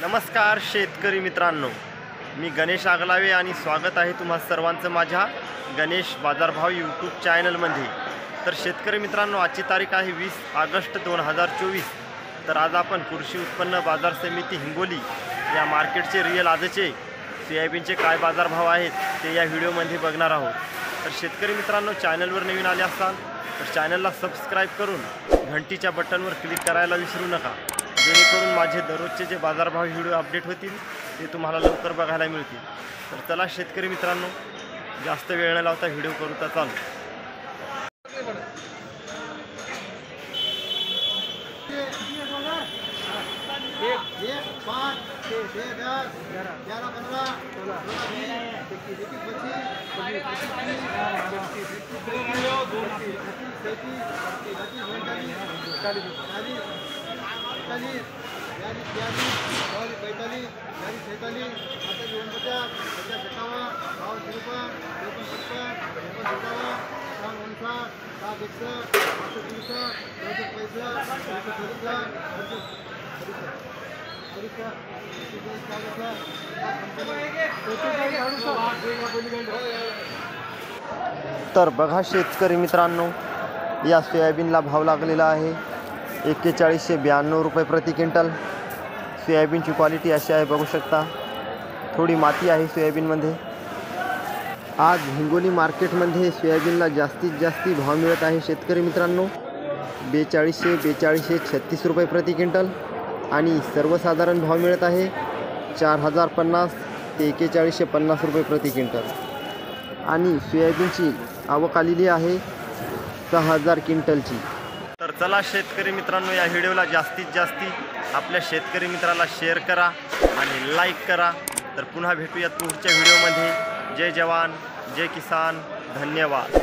नमस्कार शेतकरी मित्रांनो, मी गणेश आगलावे आणि स्वागत आहे तुम्हा सर्वांचं माझ्या गणेश बाजारभाव यूट्यूब चॅनलमध्ये। तर शेतकरी मित्रांनो, आजची तारीख आहे 20 ऑगस्ट 2024। तर आज आपण कृषी उत्पन्न बाजार समिती हिंगोली या मार्केटचे रिअल आजचे सोयाबीनचे काय बाजारभाव आहेत ते या व्हिडिओमध्ये बघणार आहोत। तर शेतकरी मित्रांनो, चॅनलवर नवीन आले असाल तर चॅनलला सबस्क्राईब करून घंटीच्या बटनवर क्लिक करायला विसरू नका, जेणेकरून माझे दररोजचे जे बाजारभाव व्हिडिओ अपडेट होतील ते तुम्हाला लवकर बघायला मिळतील। तर चला शेतकरी मित्रांनो, जास्त वेळ न लावता व्हिडिओ करू तर चालू। तर बघा शेतकरी मित्रांनो, या सोयाबीनला भाव लागलेला आहे 4192 रुपये प्रति क्विंटल। सोयाबीनची क्वालिटी अशी आहे, बघू शकता, थोडी माती आहे सोयाबीनमध्ये। आज हिंगोली मार्केटमध्ये सोयाबीनला जास्तीत जास्त भाव मिळत आहे शेतकरी मित्रांनो, 4200 36 रुपये प्रति क्विंटल आणि सर्वसाधारण भाव मिळत आहे 4050 ते 4150 रुपये प्रति क्विंटल। आणि सोयाबीनची आवक आलेली आहे 6000 क्विंटलची। तर चला शेतकरी मित्रांनो, या व्हिडिओला जास्तीत जास्त आपल्या शेतकरी मित्राला शेअर करा आणि लाईक करा। तर पुन्हा भेटूयात पुढच्या व्हिडिओमध्ये। जय जवान जय किसान, धन्यवाद।